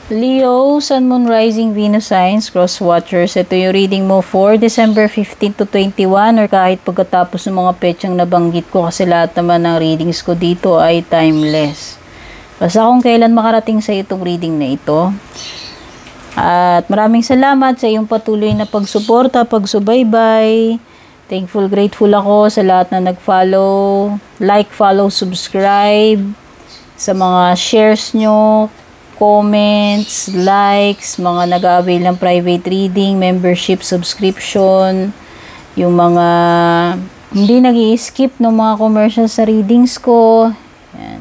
Leo, Sun, Moon, Rising, Venus signs, cross watchers. Ito yung reading mo for December 15 to 21 or kahit pagkatapos ng mga petsang nabanggit ko kasi lahat naman ng readings ko dito ay timeless. Basta kung kailan makarating sa itong reading na ito. At maraming salamat sa iyong patuloy na pagsuporta, pagsubaybay. Thankful, grateful ako sa lahat na nag-follow, like, follow, subscribe, sa mga shares nyo, comments, likes, mga nag-avail ng private reading, membership, subscription, yung mga hindi nag-i-skip ng mga commercials sa readings ko. Yan.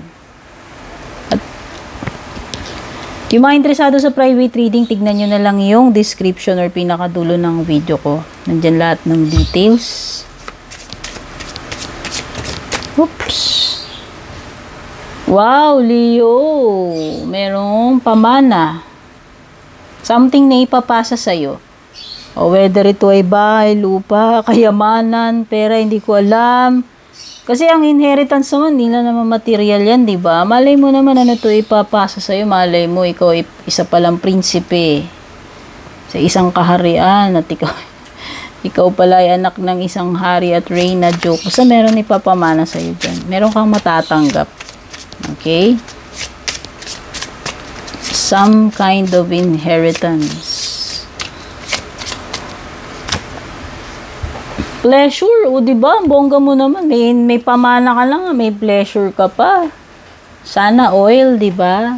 At yung mga interesado sa private reading, tignan nyo na lang yung description or pinakadulo ng video ko. Nandyan lahat ng details. Oops! Wow, Leo! Merong pamana. Something na ipapasa sa'yo. O whether ito ay bahay, lupa, kayamanan, pera, hindi ko alam. Kasi ang inheritance naman, nila naman material yan, di ba? Malay mo naman ano ito ipapasa sa'yo. Malay mo, ikaw isa palang prinsipe sa isang kaharian at ikaw pala ay anak ng isang hari at reyna, joke. Basta meron ipapamana sa'yo dyan. Meron kang matatanggap. Okay? Some kind of inheritance. Pleasure, o diba? Ang bongga mo naman. May pamana ka lang, may pleasure ka pa. Sana oil, diba?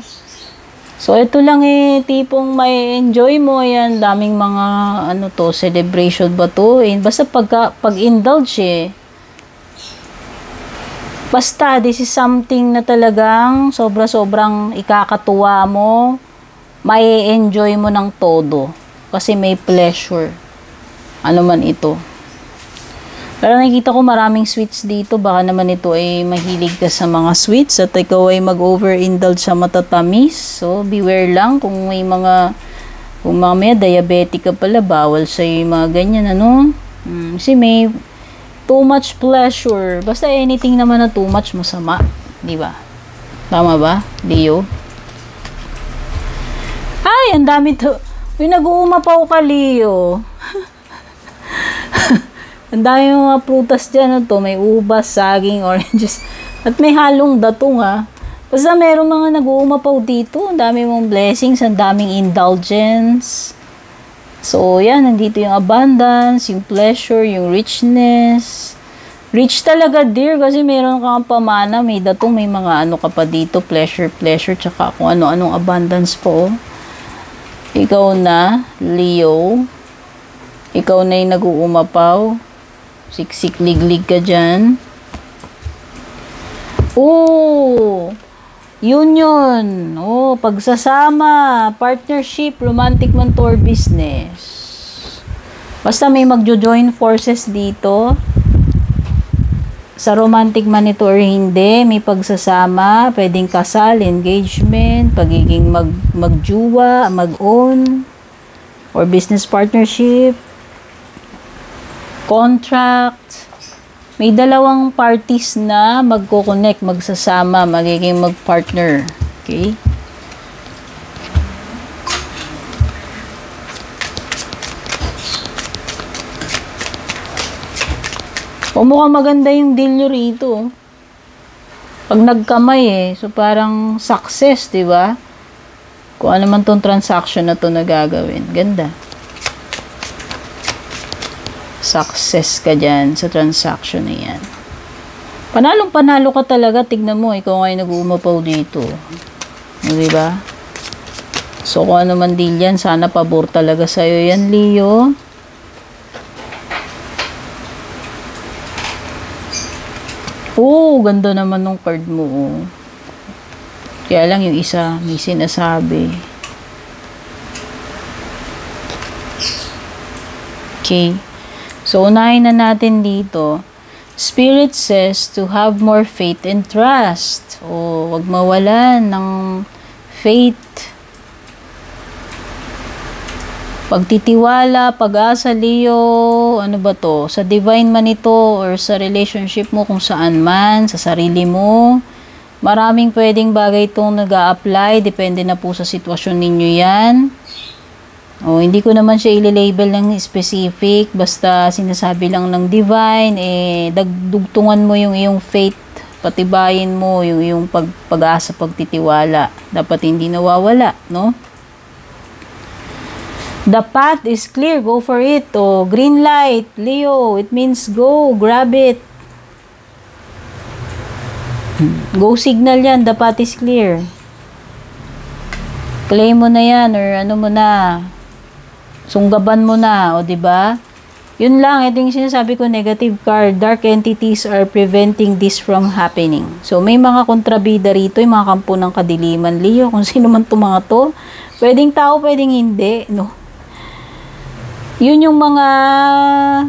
So, ito lang tipong may enjoy mo. Yan, daming mga, celebration ba to? Basta pag-indulge Basta, this is something na talagang sobra-sobrang ikakatuwa mo, may enjoy mo ng todo. Kasi may pleasure. Ano man ito. Pero nakikita ko maraming sweets dito. Baka naman ito ay mahilig ka sa mga sweets at ikaw ay mag-overindulge sa matatamis. So, beware lang kung may diabetic ka pala, bawal sa'yo yung mga ganyan, Kasi may too much pleasure. Basta anything naman na too much masama. Di ba? Tama ba, Leo? Ay, ang dami to. Uy, nag-uumapaw ka, Leo. Ang dami mga prutas dyan. May ubas, saging, oranges. At may halong datong, Basta meron mga nag-uumapaw dito. Ang dami mong blessings. Ang daming indulgence. So, yan, nandito yung abundance, yung pleasure, yung richness. Rich talaga, dear, kasi meron kang pamana, may datong, may mga ka pa dito, pleasure, tsaka kung ano-anong abundance po. Ikaw na, Leo. Ikaw na yung nag-uumapaw. Siksik, liglig ka dyan. Oh! Union, pagsasama, partnership, romantic man to or business. Basta may magjo-join forces dito. Sa romantic man ito or hindi, may pagsasama, pwedeng kasal, engagement, pagiging magjuwa, mag-own, or business partnership, contract. May dalawang parties na magko-connect, magsasama, magiging mag-partner. Okay? O mukhang maganda yung deal nyo rito. Pag nagkamay so parang success, di ba? Kung ano man tong transaction na to na gagawin. Ganda. Success ka dyan sa transaction na yan. Panalong-panalo ka talaga. Tignan mo, ikaw ngayon nag-uumapaw dito. Diba? So, kung ano man deal yan, sana pabor talaga sa'yo yan, Leo. Ganda naman ng card mo. Kaya lang yung isa, may sinasabi. Okay. So, unahin na natin dito. Spirit says to have more faith and trust. Wag mawalan ng faith. Pagtitiwala, pag-asa, Leo, ano ba to? Sa divine man ito or sa relationship mo kung saan man, sa sarili mo, Maraming pwedeng bagay itong nag-a-apply. Depende na po sa sitwasyon ninyo yan. O, hindi ko naman siya i-label ng specific. Basta sinasabi lang ng divine, dagdugtungan mo yung iyong faith. Patibayin mo yung iyong pag-asa, pagtitiwala. Dapat hindi nawawala, no? The path is clear. Go for it. O, green light. Leo, it means go. Grab it. Go signal yan. The path is clear. Claim mo na yan or ano mo na. Sunggaban mo na. O, diba? Yun lang. Ito yung sinasabi ko, negative card. Dark entities are preventing this from happening. So, may mga kontrabida rito. Yung mga kampo ng kadiliman. Leo, kung sino man itong mga to. Pwedeng tao, pwedeng hindi. No? Yun yung mga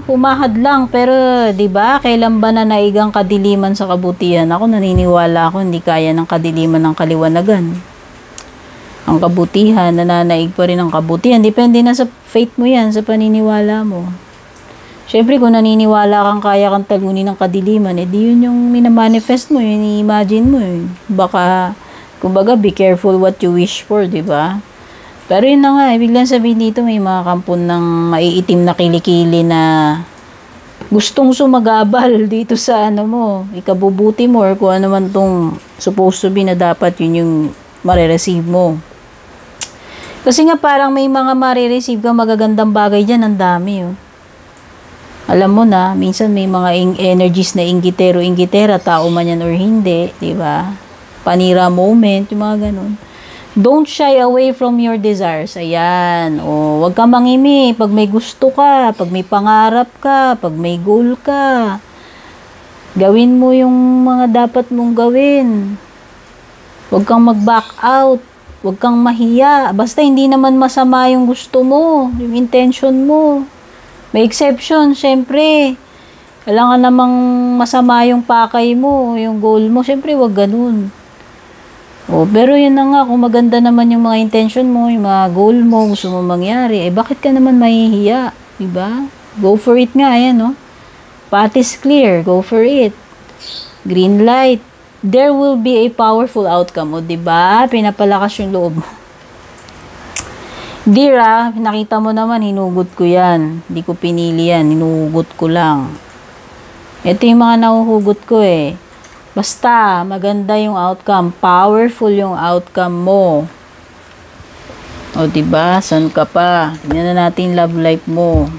humahad lang. Pero, di ba, kailan ba na naigang kadiliman sa kabutihan? Ako naniniwala ako, hindi kaya ng kadiliman ng kaliwanagan. Ang kabutihan, nananaig pa rin ang kabutihan. Depende na sa faith mo yan, sa paniniwala mo. Siyempre, kung naniniwala kang kaya kang talunin ng kadiliman, di yun yung minamanifest mo, yun i-imagine mo. Baka, kumbaga, be careful what you wish for, di ba? Pero yun na nga, ibig lang sabihin dito, may mga kampon ng maiitim na kilikili na gustong sumagabal dito sa ano mo, ikabubuti mo, or kung ano man tong supposed to be na dapat yun yung marireceive mo. Kasi nga parang may mga marireceive ka magagandang bagay dyan, ang dami. Oh. Alam mo na, minsan may mga energies na inggitero-inggitera, tao man yan or hindi, di ba? Panira moment, yung mga ganun. Don't shy away from your desires. Ayan. O, wag kang mangimi. Pag may gusto ka, pag may pangarap ka, pag may goal ka, gawin mo yung mga dapat mong gawin. Wag kang mag-back out. Wag kang mahiya. Basta hindi naman masama yung gusto mo, yung intention mo. May exception, syempre. Kailangan namang masama yung pakay mo, yung goal mo. Syempre, wag ganun. Oh, pero yun na nga, kung maganda naman yung mga intention mo, yung mga goal mo, gusto mo mangyari, bakit ka naman mahihiya? Diba? Go for it nga, ayan, no? Path is clear, go for it. Green light. There will be a powerful outcome, o diba? Pinapalakas yung loob mo. Dear, nakita mo naman, hinugot ko yan. Hindi ko pinili yan, hinugot ko lang. Ito yung mga nahuhugot ko eh. Basta, maganda yung outcome. Powerful yung outcome mo. O, diba? San ka pa? Tingnan na natin love life mo.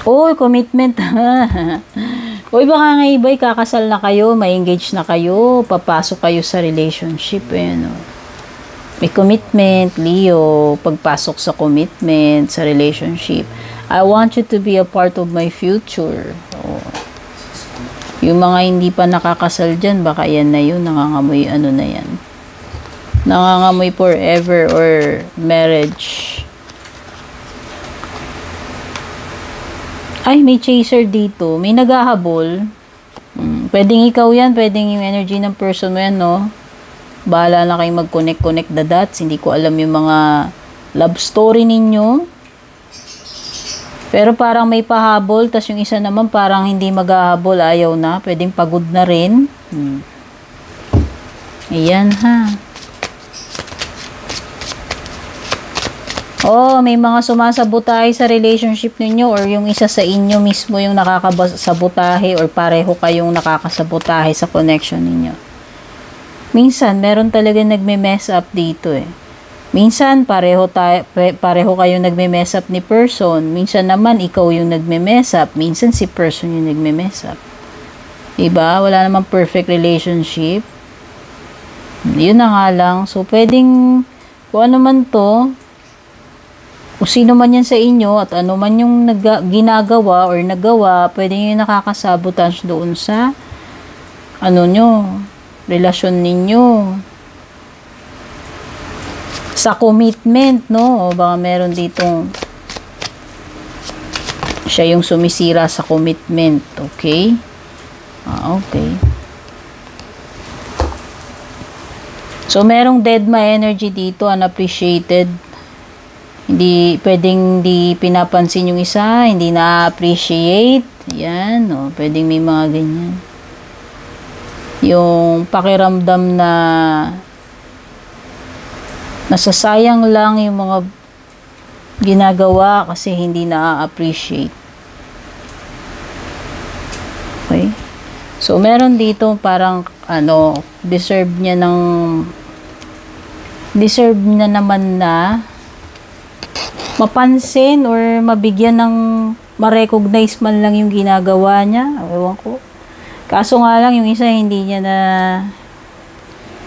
Oy, commitment. Uy, baka nga iba'y kakasal na kayo, may engage na kayo, papasok kayo sa relationship, no? May commitment, Leo, pagpasok sa commitment, sa relationship. I want you to be a part of my future. Oh. Yung mga hindi pa nakakasal dyan, baka yan na yun, nangangamoy ano na yan. Nangangamoy forever or marriage. Ay, may chaser dito. May naghahabol. Pwedeng ikaw yan. Pwedeng yung energy ng person mo yan, no? Bahala na kayong mag-connect the dots. Hindi ko alam yung mga love story ninyo. Pero parang may pahabol. Tas yung isa naman parang hindi maghahabol. Ayaw na. Pwedeng pagod na rin. Ayan, ha. Oh, may mga sumasabotahe sa relationship ninyo or yung isa sa inyo mismo yung nakakasabotahe or pareho kayong nakakasabotahe sa connection ninyo. Minsan, meron talaga nagme-mess up dito eh. Minsan, pareho kayong nagme-mess up ni person. Minsan naman, ikaw yung nagme-mess up. Minsan, si person yung nagme-mess up. Diba? Wala namang perfect relationship. Yun na nga lang. So, pwedeng, kung ano man to, kung sino man yan sa inyo at ano man yung ginagawa or nagawa, pwede yung nakakasabotage doon sa ano nyo, relasyon ninyo. Sa commitment, no? O baka meron ditong siya yung sumisira sa commitment. Okay? Okay. So, merong deadma energy dito, unappreciated. Hindi, pwedeng hindi pinapansin yung isa, hindi na-appreciate. Yan, o, pwedeng may mga ganyan. Yung pakiramdam na nasasayang lang yung mga ginagawa kasi hindi na-appreciate. Okay? So, meron dito parang, deserve niya naman na mapansin or mabigyan ng ma-recognize man lang yung ginagawa niya. Ewan ko. Kaso nga lang, yung isa hindi niya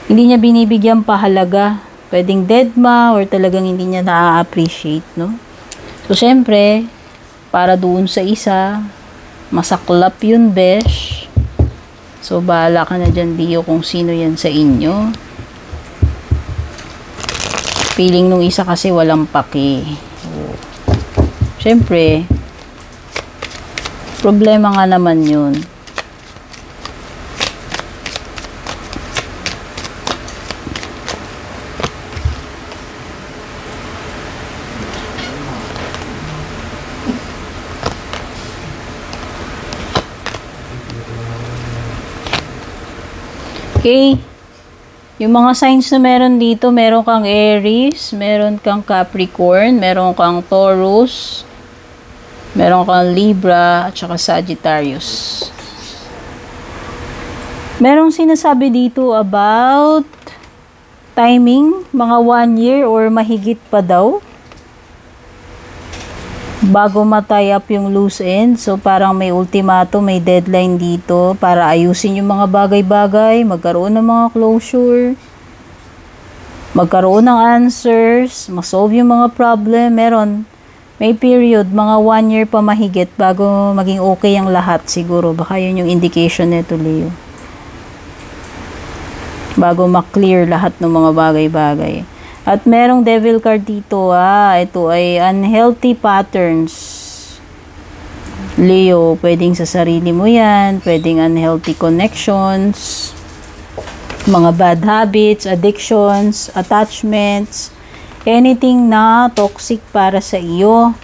binibigyan pahalaga. Pwedeng deadma or talagang hindi niya na-appreciate, no? So, syempre, para doon sa isa, masaklap yun, besh. So, bahala ka na dyan, Leo, kung sino yan sa inyo. Feeling nung isa kasi walang paki. Siyempre, problema nga naman yun. Okay. Yung mga signs na meron dito, meron kang Aries, meron kang Capricorn, meron kang Taurus, meron kang Libra, at saka Sagittarius. Merong sinasabi dito about timing, mga 1 year or mahigit pa daw, bago ma-tie up yung loose end. So, parang may ultimatum, may deadline dito para ayusin yung mga bagay-bagay, magkaroon ng mga closure, magkaroon ng answers, ma-solve yung mga problem. May period, mga 1 year pa mahigit bago maging okay ang lahat siguro. Baka yun yung indication nito, Leo. Bago ma-clear lahat ng mga bagay-bagay. At merong devil card dito, ito ay unhealthy patterns. Leo, pwedeng sa sarili mo yan, pwedeng unhealthy connections, mga bad habits, addictions, attachments, anything na toxic para sa iyo.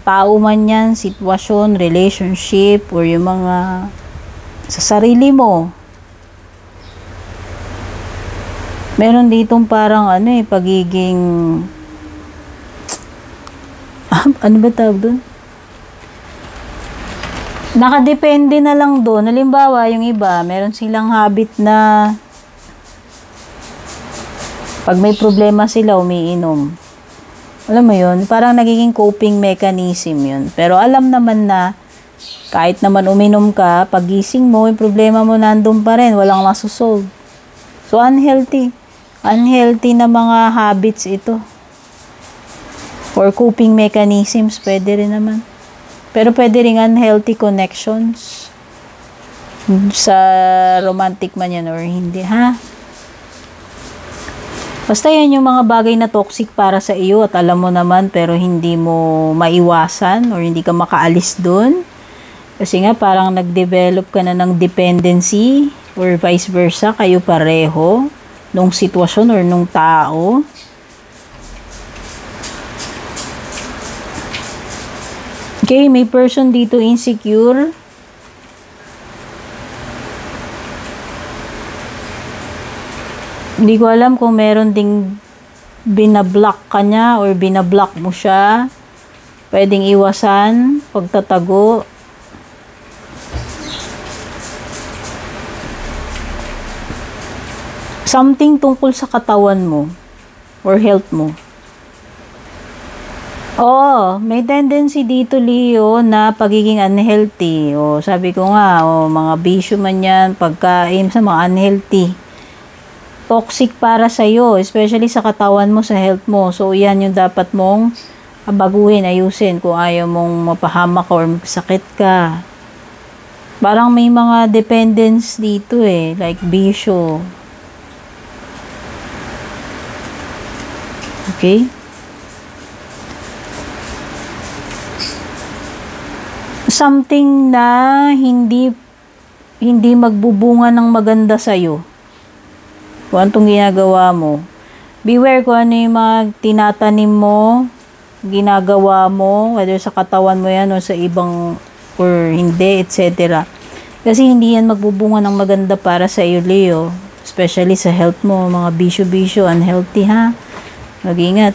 Tao man yan, sitwasyon, relationship, or yung mga sa sarili mo. Meron ditong parang pagiging ano ba tawag doon? Nakadepende na lang doon. Halimbawa, yung iba, meron silang habit na pag may problema sila, umiinom. Alam mo yun? Parang nagiging coping mechanism yun. Pero alam naman na kahit naman uminom ka, pagising mo, yung problema mo nandun pa rin. Walang masosolve. So, unhealthy. Unhealthy na mga habits ito. Or coping mechanisms, pwede rin naman. Pero pwede rin unhealthy connections. Sa romantic man yan or hindi, ha? Basta yan yung mga bagay na toxic para sa iyo at alam mo naman pero hindi mo maiwasan or hindi ka makaalis dun. Kasi nga parang nag-develop ka na ng dependency or vice versa, kayo pareho nung sitwasyon or nung tao. Okay, may person dito insecure. Hindi ko alam kung meron ding binablock ka niya or binablock mo siya. Pwedeng iwasan, pagtatago. Something tungkol sa katawan mo or health mo. May tendency dito, Leo, na pagiging unhealthy. Sabi ko nga, mga bisyo man yan, pagkain sa mga unhealthy. Toxic para sa'yo, especially sa katawan mo, sa health mo. So, yan yung dapat mong baguhin, ayusin kung ayaw mong mapahamak or magsakit ka. Parang may mga dependence dito like bisyo. Okay? Something na hindi magbubunga ng maganda sa'yo. kung anong ginagawa mo. Beware kung ano yung mga tinatanim mo, ginagawa mo, whether sa katawan mo yan o sa ibang or hindi, etc. Kasi hindi yan magbubunga ng maganda para sa iyo, Leo. Especially sa health mo, mga bisyo-bisyo, unhealthy ha. Mag-ingat.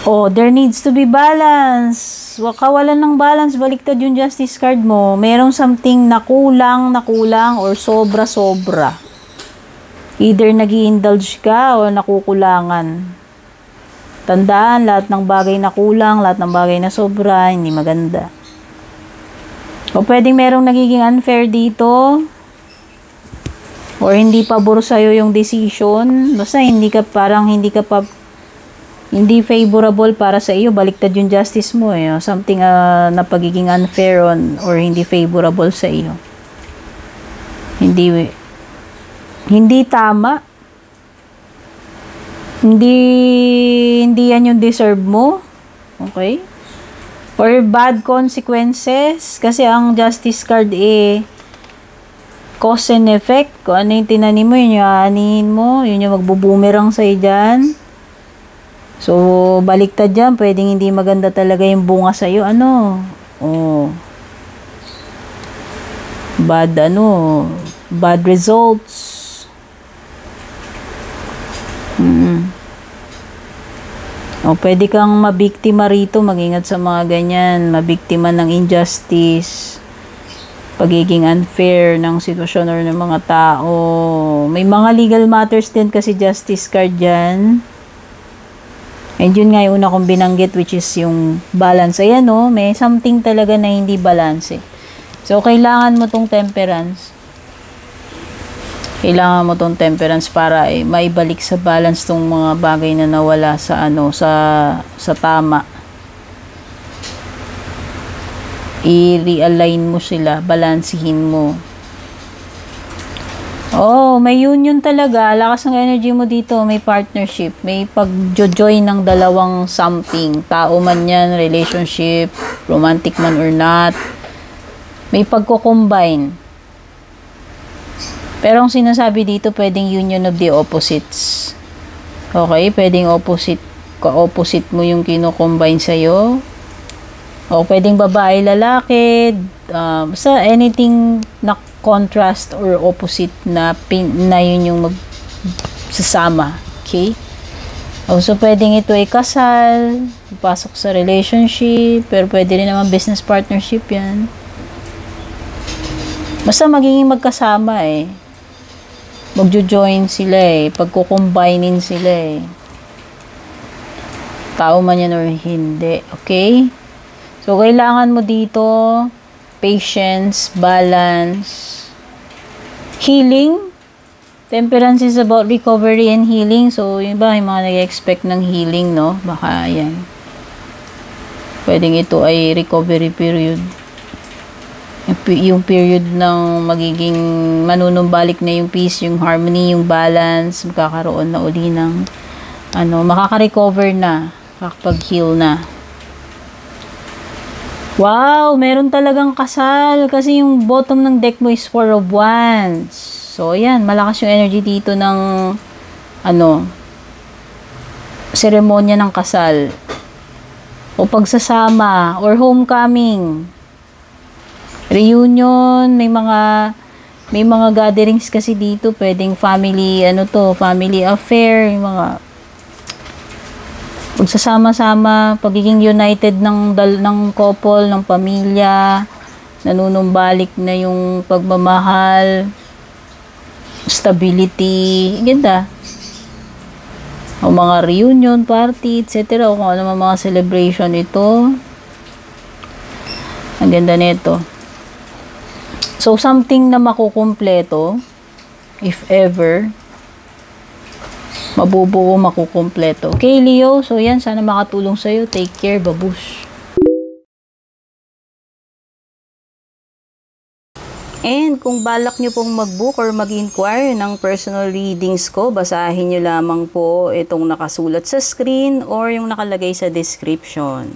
Oh, there needs to be balance. Kawalan ng balance, baliktad yung justice card mo. Merong something na kulang or sobra-sobra. Either nag-i-indulge ka o nakukulangan. Tandaan, lahat ng bagay na kulang, lahat ng bagay na sobra, hindi maganda. O pwedeng merong nagiging unfair dito. Or hindi pabor sa'yo yung decision. Basta hindi favorable para sa iyo, baliktad yung justice mo eh. Something na pagiging unfair or hindi favorable sa iyo. Hindi tama. Hindi yan yung deserve mo. Okay? Or bad consequences. Kasi ang justice card cause and effect. Kung ano yung tinanim mo, yun yung aanihin mo. Yun yung magbubumerang sa'yo dyan. So, baliktad dyan. Pwedeng hindi maganda talaga yung bunga sa'yo. Bad results. Pwede kang mabiktima rito. Mag-ingat sa mga ganyan. Mabiktima ng injustice. Pagiging unfair ng sitwasyon or ng mga tao. May mga legal matters din kasi justice card dyan. And yun nga yung una kong binanggit, which is yung balance. Ayan may something talaga na hindi balance eh. So, kailangan mo tong temperance. Kailangan mo tong temperance para maibalik sa balance tong mga bagay na nawala sa sa tama. I-realign mo sila, balansihin mo. May union talaga. Lakas ng energy mo dito. May partnership. May pag-join ng dalawang something. Tao man yan, relationship, romantic man or not. May pagko-combine. Pero ang sinasabi dito, pwedeng union of the opposites. Okay? Pwedeng ka-opposite mo yung kino-combine sa'yo. O pwedeng babae, lalaki. Basta anything na contrast or opposite na yun yung magsasama. Okay? So, pwedeng ito ay kasal, pasok sa relationship, pero pwede rin naman business partnership yan. Basta magiging magkasama magjo-join sila pagkukombinein sila Tao man yan or hindi. Okay? So, kailangan mo dito patience, balance, healing. Temperance is about recovery and healing. So, yung mga nag-expect ng healing, no? Baka, yan. Pwedeng ito ay recovery period. Yung period ng magiging manunumbalik na yung peace, yung harmony, yung balance, magkakaroon na uli ng, makaka-recover na, makakapag-heal na. Wow, meron talagang kasal kasi yung bottom ng deck mo is 4 of Wands. So, ayan, malakas yung energy dito ng seremonya ng kasal o pagsasama or homecoming, reunion, may mga gatherings kasi dito, pwedeng family family affair, yung mga pagsasama-sama, pagiging united ng couple, ng pamilya, nanunumbalik na yung pagmamahal, stability, ganda. O mga reunion, party, etc. O kung ano mga celebration ito. Ang ganda nito. So, something na makukumpleto, if ever, mabubuo, makukumpleto. Okay, Leo? So, yan. Sana makatulong sa'yo. Take care. Babush. And kung balak nyo pong mag-book or mag-inquire ng personal readings ko, basahin nyo lamang po itong nakasulat sa screen or yung nakalagay sa description.